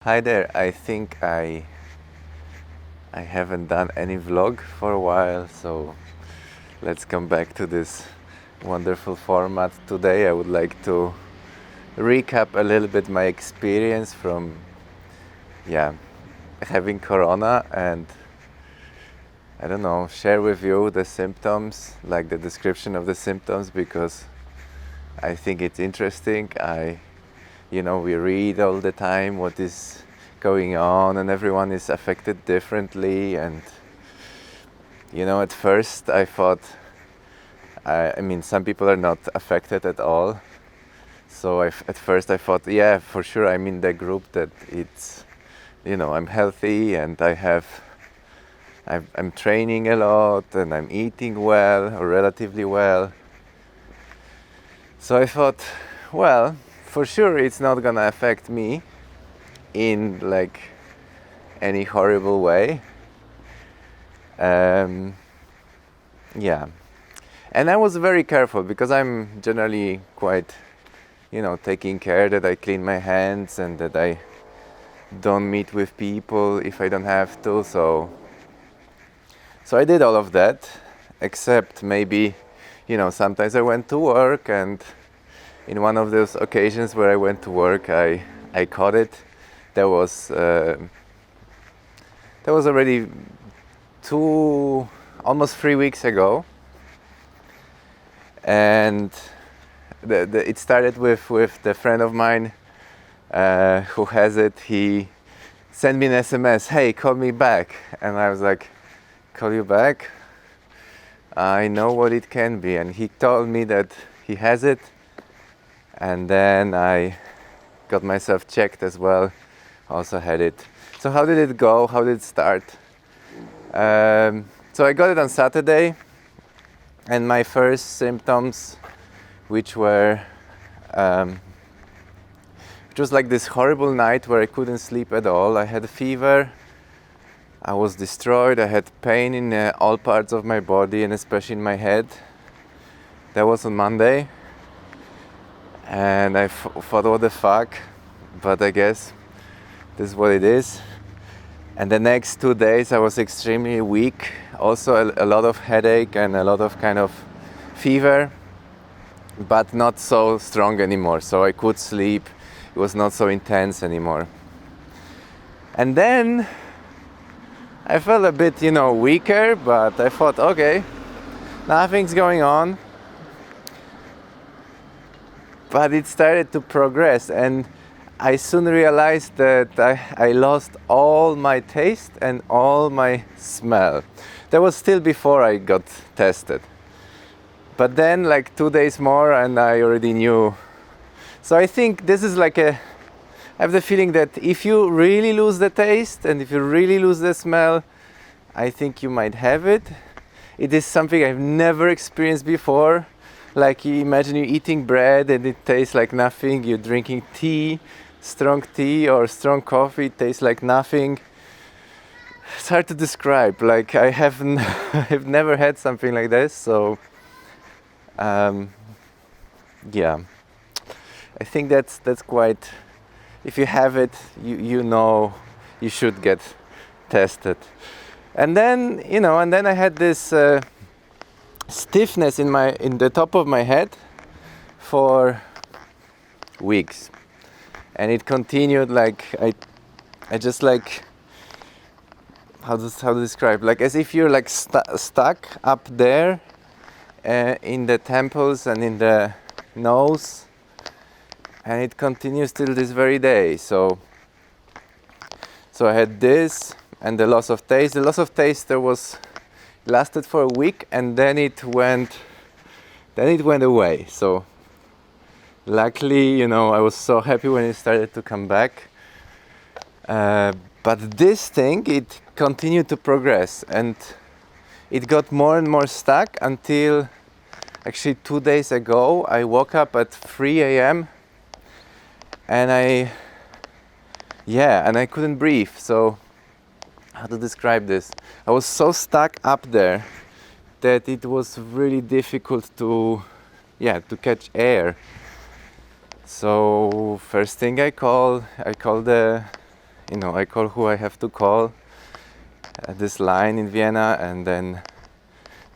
Hi there. I think I haven't done any vlog for a while, so let's come back to this wonderful format. Today I would like to recap a little bit my experience from having corona, and I don't know, share with you the symptoms, like the description of the symptoms, because I think it's interesting. We read all the time what is going on, and everyone is affected differently. And at first I thought, I mean, some people are not affected at all. So at first I thought, yeah, for sure, I'm in the group that it's, I'm healthy and I'm training a lot and I'm eating well, or relatively well. So I thought, well, for sure it's not gonna affect me in like any horrible way. And I was very careful because I'm generally quite, taking care that I clean my hands and that I don't meet with people if I don't have to. So I did all of that, except maybe, sometimes I went to work, and in one of those occasions where I went to work, I caught it. That was already almost 3 weeks ago, and it started with the friend of mine who has it. He sent me an SMS, "Hey, call me back," and I was like, "Call you back? I know what it can be." And he told me that he has it, and then I got myself checked as well, also had it. So how did it go? How did it start? So I got it on Saturday, and my first symptoms, which was like this horrible night where I couldn't sleep at all. I had a fever, I was destroyed, I had pain in all parts of my body, and especially in my head. That was on Monday, and I thought, what the fuck, but I guess this is what it is. And the next 2 days I was extremely weak, also a lot of headache and a lot of kind of fever, but not so strong anymore, so I could sleep. It was not so intense anymore. And then I felt a bit, weaker, but I thought, okay, nothing's going on. But it started to progress, and I soon realized that I lost all my taste and all my smell. That was still before I got tested. But then, like 2 days more, and I already knew. So I think this is I have the feeling that if you really lose the taste and if you really lose the smell, I think you might have it. It is something I've never experienced before. Like, you imagine you eating bread and it tastes like nothing. You're drinking tea, strong tea or strong coffee, it tastes like nothing. It's hard to describe. Like, I've never had something like this. So I think that's quite, if you have it, you know you should get tested. And then I had this stiffness in the top of my head for weeks, and it continued. Like, I just, like, how to describe, like as if you're like stuck up there in the temples and in the nose, and it continues till this very day. So I had this, and the loss of taste. The loss of taste lasted for a week, and then it went away. So luckily, I was so happy when it started to come back. But this thing, it continued to progress, and it got more and more stuck until actually 2 days ago I woke up at 3 a.m. and I couldn't breathe. So how to describe this? I was so stuck up there that it was really difficult to catch air. So first thing I called the I call who I have to call at this line in Vienna, and then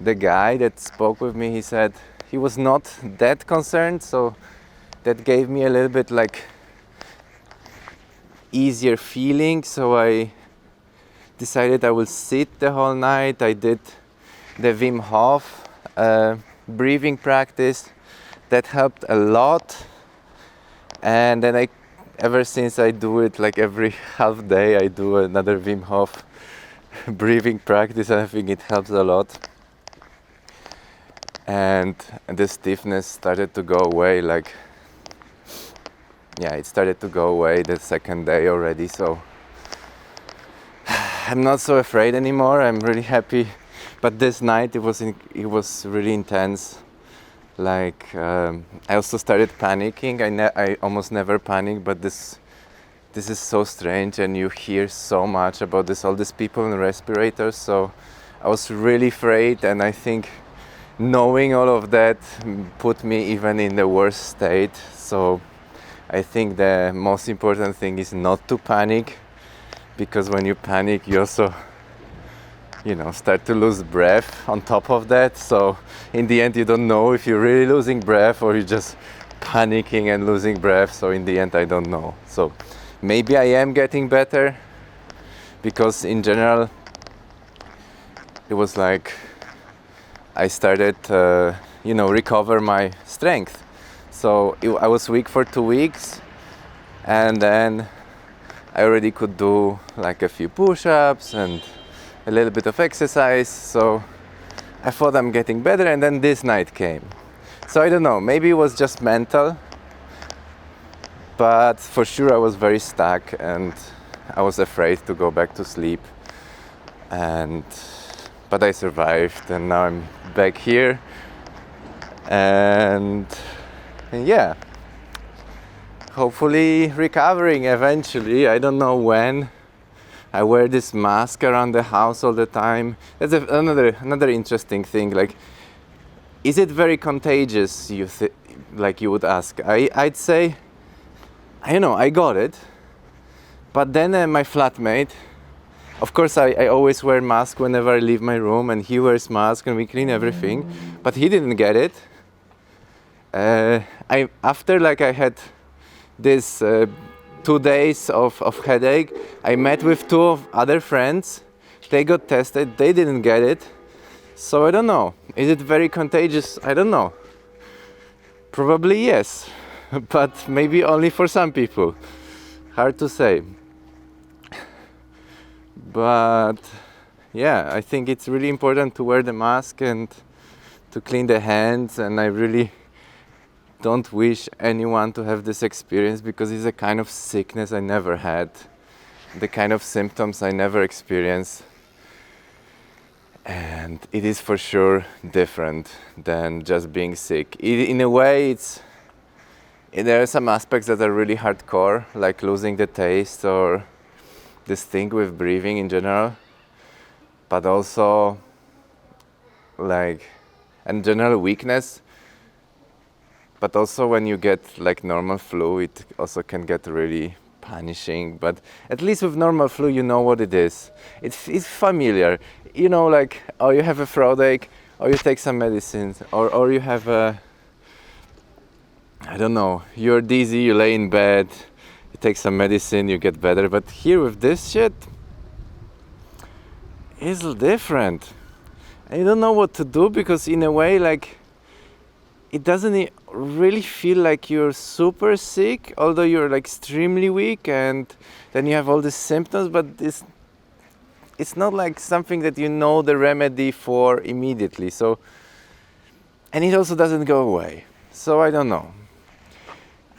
the guy that spoke with me, he said he was not that concerned, so that gave me a little bit like easier feeling. So I decided I will sit the whole night. I did the Wim Hof breathing practice. That helped a lot. And then ever since I do it like every half day, I do another Wim Hof breathing practice. I think it helps a lot. And the stiffness started to go away. It started to go away the second day already. So I'm not so afraid anymore. I'm really happy. But this night it was really intense. I also started panicking. I almost never panic, but this is so strange, and you hear so much about all these people in respirators. So I was really afraid, and I think knowing all of that put me even in the worst state. So I think the most important thing is not to panic, because when you panic, you also start to lose breath on top of that. So in the end, you don't know if you're really losing breath or you're just panicking and losing breath. So in the end, I don't know. So maybe I am getting better, because in general, it was like I started recover my strength. So I was weak for 2 weeks, and then I already could do like a few push-ups and a little bit of exercise. So I thought I'm getting better, and then this night came. So I don't know, maybe it was just mental, but for sure I was very stuck, and I was afraid to go back to sleep. But I survived, and now I'm back here, and yeah, hopefully recovering eventually. I don't know when. I wear this mask around the house all the time. That's another interesting thing. Like, is it very contagious? You would ask. I'd say, I got it. But then my flatmate, of course, I always wear mask whenever I leave my room, and he wears mask, and we clean everything. But he didn't get it. After I had this 2 days of headache, I met with 2 other friends. They got tested. They didn't get it. So I don't know. Is it very contagious? I don't know. Probably yes, but maybe only for some people. Hard to say. But yeah, I think it's really important to wear the mask and to clean the hands, and I really don't wish anyone to have this experience, because it's a kind of sickness I never had, the kind of symptoms I never experienced, and it is for sure different than just being sick. In a way, there are some aspects that are really hardcore, like losing the taste or this thing with breathing in general, but also and general weakness. But also when you get normal flu, it also can get really punishing. But at least with normal flu, you know what it is. It's familiar. You have a throat ache, or you take some medicines, or you have I don't know, you're dizzy, you lay in bed, you take some medicine, you get better. But here with this shit, it's different. And you don't know what to do, because in a way, it doesn't really feel like you're super sick, although you're extremely weak, and then you have all these symptoms, but it's not like something that you know the remedy for immediately. So, and it also doesn't go away. So I don't know.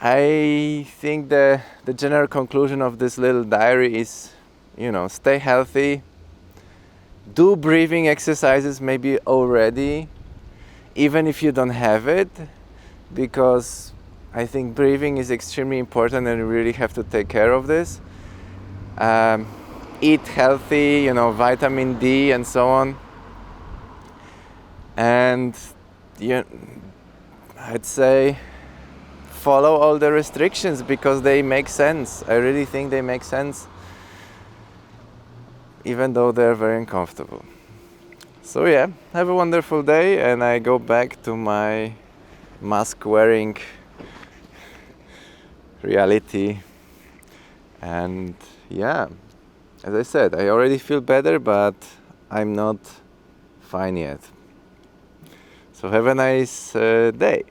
I think the general conclusion of this little diary is, stay healthy, do breathing exercises maybe already, even if you don't have it, because I think breathing is extremely important, and you really have to take care of this. Eat healthy, vitamin D and so on. And I'd say follow all the restrictions, because they make sense. I really think they make sense. even though they're very uncomfortable. So yeah, have a wonderful day, and I go back to my mask wearing reality. And yeah, as I said, I already feel better, but I'm not fine yet. So have a nice day.